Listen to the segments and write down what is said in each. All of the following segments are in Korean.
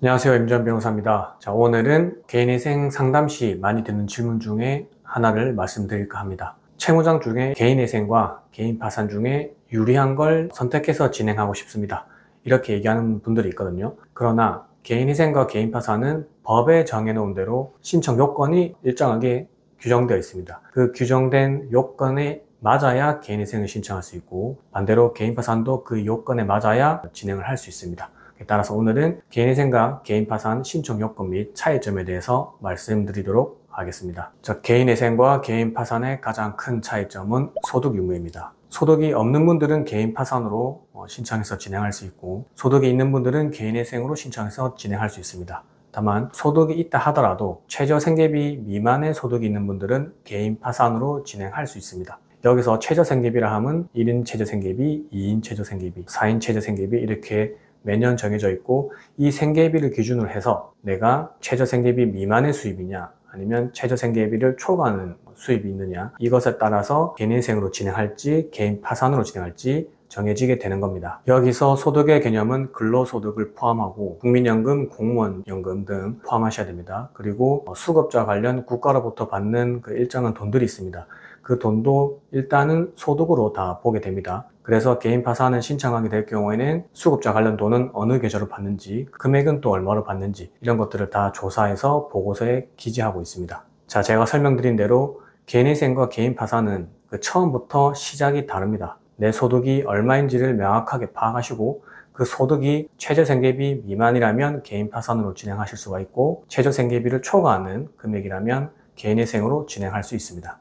안녕하세요. 임주환 변호사입니다. 자, 오늘은 개인회생 상담 시 많이 듣는 질문 중에 하나를 말씀드릴까 합니다. 채무장 중에 개인회생과 개인파산 중에 유리한 걸 선택해서 진행하고 싶습니다. 이렇게 얘기하는 분들이 있거든요. 그러나 개인회생과 개인파산은 법에 정해놓은 대로 신청 요건이 일정하게 규정되어 있습니다. 그 규정된 요건에 맞아야 개인회생을 신청할 수 있고, 반대로 개인파산도 그 요건에 맞아야 진행을 할 수 있습니다. 따라서 오늘은 개인회생과 개인파산 신청 요건 및 차이점에 대해서 말씀드리도록 하겠습니다. 개인회생과 개인파산의 가장 큰 차이점은 소득 유무입니다. 소득이 없는 분들은 개인파산으로 신청해서 진행할 수 있고, 소득이 있는 분들은 개인회생으로 신청해서 진행할 수 있습니다. 다만 소득이 있다 하더라도 최저생계비 미만의 소득이 있는 분들은 개인파산으로 진행할 수 있습니다. 여기서 최저생계비라 함은 1인 최저생계비, 2인 최저생계비, 4인 최저생계비 이렇게 매년 정해져 있고, 이 생계비를 기준으로 해서 내가 최저생계비 미만의 수입이냐 아니면 최저생계비를 초과하는 수입이 있느냐, 이것에 따라서 개인회생으로 진행할지 개인파산으로 진행할지 정해지게 되는 겁니다. 여기서 소득의 개념은 근로소득을 포함하고 국민연금, 공무원연금 등 포함하셔야 됩니다. 그리고 수급자 관련 국가로부터 받는 그 일정한 돈들이 있습니다. 그 돈도 일단은 소득으로 다 보게 됩니다. 그래서 개인 파산을 신청하게 될 경우에는 수급자 관련 돈은 어느 계좌로 받는지, 금액은 또 얼마로 받는지 이런 것들을 다 조사해서 보고서에 기재하고 있습니다. 자, 제가 설명드린 대로 개인회생과 개인 파산은 그 처음부터 시작이 다릅니다. 내 소득이 얼마인지를 명확하게 파악하시고, 그 소득이 최저생계비 미만이라면 개인 파산으로 진행하실 수가 있고, 최저생계비를 초과하는 금액이라면 개인회생으로 진행할 수 있습니다.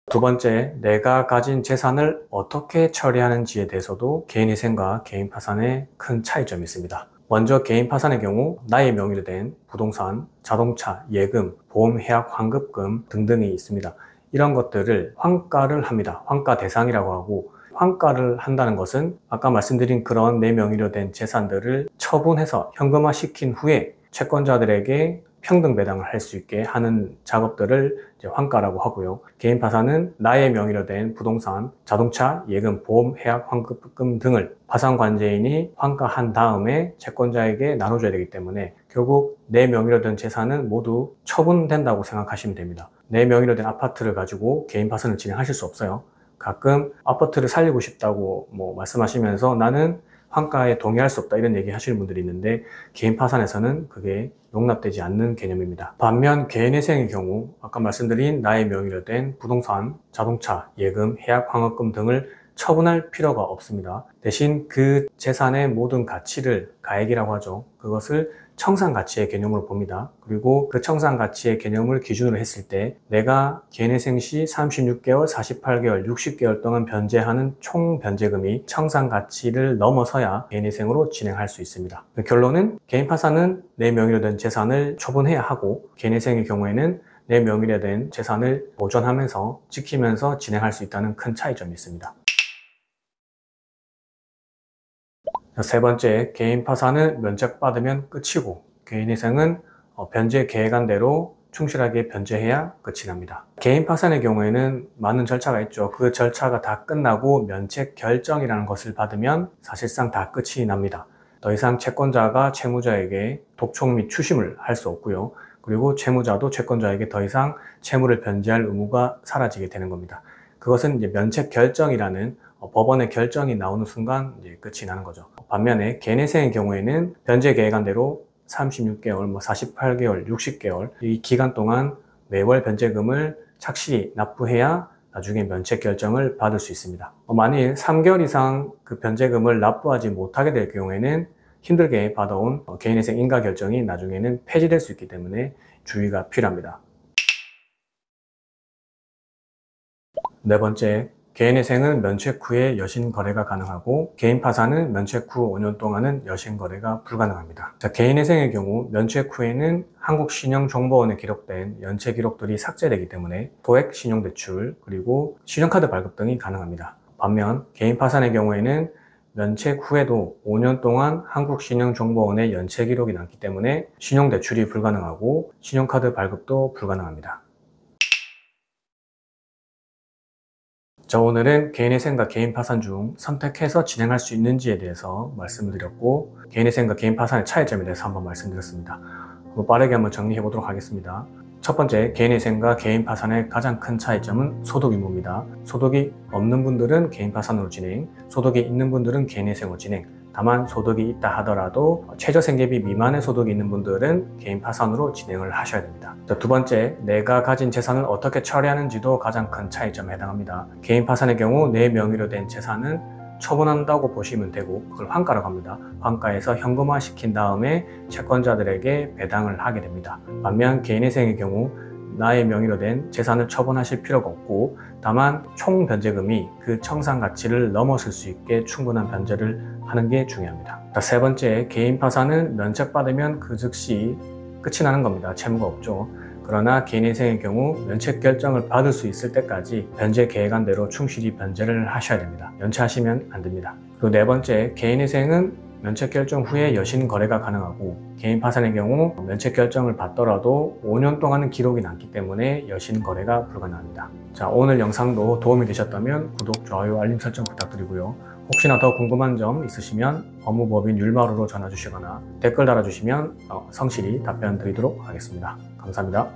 두 번째, 내가 가진 재산을 어떻게 처리하는지에 대해서도 개인회생과 개인파산의 큰 차이점이 있습니다. 먼저 개인파산의 경우 나의 명의로 된 부동산, 자동차, 예금, 보험, 해약, 환급금 등등이 있습니다. 이런 것들을 환가를 합니다. 환가 대상이라고 하고, 환가를 한다는 것은 아까 말씀드린 그런 내 명의로 된 재산들을 처분해서 현금화시킨 후에 채권자들에게 평등 배당을 할 수 있게 하는 작업들을 이제 환가라고 하고요. 개인 파산은 나의 명의로 된 부동산, 자동차, 예금, 보험, 해약, 환급금 등을 파산관제인이 환가한 다음에 채권자에게 나눠줘야 되기 때문에 결국 내 명의로 된 재산은 모두 처분된다고 생각하시면 됩니다. 내 명의로 된 아파트를 가지고 개인 파산을 진행하실 수 없어요. 가끔 아파트를 살리고 싶다고 말씀하시면서 나는 환가에 동의할 수 없다 이런 얘기 하시는 분들이 있는데, 개인 파산에서는 그게 용납되지 않는 개념입니다. 반면 개인회생의 경우 아까 말씀드린 나의 명의로 된 부동산, 자동차, 예금, 해약, 환급금 등을 처분할 필요가 없습니다. 대신 그 재산의 모든 가치를, 가액이라고 하죠, 그것을 청산가치의 개념으로 봅니다. 그리고 그 청산가치의 개념을 기준으로 했을 때 내가 개인회생 시 36개월, 48개월, 60개월 동안 변제하는 총 변제금이 청산가치를 넘어서야 개인회생으로 진행할 수 있습니다. 결론은 개인파산은 내 명의로 된 재산을 처분해야 하고, 개인회생의 경우에는 내 명의로 된 재산을 보존하면서 지키면서 진행할 수 있다는 큰 차이점이 있습니다. 세 번째, 개인 파산은 면책받으면 끝이고, 개인회생은 변제 계획안 대로 충실하게 변제해야 끝이 납니다. 개인 파산의 경우에는 많은 절차가 있죠. 그 절차가 다 끝나고 면책 결정이라는 것을 받으면 사실상 다 끝이 납니다. 더 이상 채권자가 채무자에게 독촉 및 추심을 할 수 없고요. 그리고 채무자도 채권자에게 더 이상 채무를 변제할 의무가 사라지게 되는 겁니다. 그것은 이제 면책 결정이라는 법원의 결정이 나오는 순간 이제 끝이 나는 거죠. 반면에 개인회생의 경우에는 변제 계획안대로 36개월, 48개월, 60개월 이 기간 동안 매월 변제금을 착실히 납부해야 나중에 면책 결정을 받을 수 있습니다. 만일 3개월 이상 그 변제금을 납부하지 못하게 될 경우에는 힘들게 받아온 개인회생 인가 결정이 나중에는 폐지될 수 있기 때문에 주의가 필요합니다. 네 번째, 개인회생은 면책 후에 여신 거래가 가능하고, 개인 파산은 면책 후 5년 동안은 여신 거래가 불가능합니다. 자, 개인회생의 경우 면책 후에는 한국신용정보원에 기록된 연체 기록들이 삭제되기 때문에 소액 신용대출 그리고 신용카드 발급 등이 가능합니다. 반면 개인 파산의 경우에는 면책 후에도 5년 동안 한국신용정보원에 연체 기록이 남기 때문에 신용대출이 불가능하고 신용카드 발급도 불가능합니다. 자, 오늘은 개인회생과 개인 파산 중 선택해서 진행할 수 있는지에 대해서 말씀을 드렸고, 개인회생과 개인 파산의 차이점에 대해서 한번 말씀드렸습니다. 빠르게 한번 정리해 보도록 하겠습니다. 첫 번째, 개인회생과 개인 파산의 가장 큰 차이점은 소득 유무입니다. 소득이 없는 분들은 개인 파산으로 진행, 소득이 있는 분들은 개인회생으로 진행. 다만 소득이 있다 하더라도 최저생계비 미만의 소득이 있는 분들은 개인 파산으로 진행을 하셔야 됩니다. 두 번째, 내가 가진 재산을 어떻게 처리하는지도 가장 큰 차이점에 해당합니다. 개인 파산의 경우 내 명의로 된 재산은 처분한다고 보시면 되고, 그걸 환가라고 합니다. 환가에서 현금화 시킨 다음에 채권자들에게 배당을 하게 됩니다. 반면 개인회생의 경우 나의 명의로 된 재산을 처분하실 필요가 없고, 다만 총 변제금이 그 청산 가치를 넘어설 수 있게 충분한 변제를 하는 게 중요합니다. 세 번째, 개인 파산은 면책받으면 그 즉시 끝이 나는 겁니다. 채무가 없죠. 그러나 개인회생의 경우 면책 결정을 받을 수 있을 때까지 변제 계획안 대로 충실히 변제를 하셔야 됩니다. 연체하시면 안 됩니다. 그리고 네 번째, 개인회생은 면책 결정 후에 여신 거래가 가능하고, 개인 파산의 경우 면책 결정을 받더라도 5년 동안은 기록이 남기 때문에 여신 거래가 불가능합니다. 자, 오늘 영상도 도움이 되셨다면 구독, 좋아요, 알림 설정 부탁드리고요. 혹시나 더 궁금한 점 있으시면 법무법인 율마루로 전화 주시거나 댓글 달아주시면 성실히 답변 드리도록 하겠습니다. 감사합니다.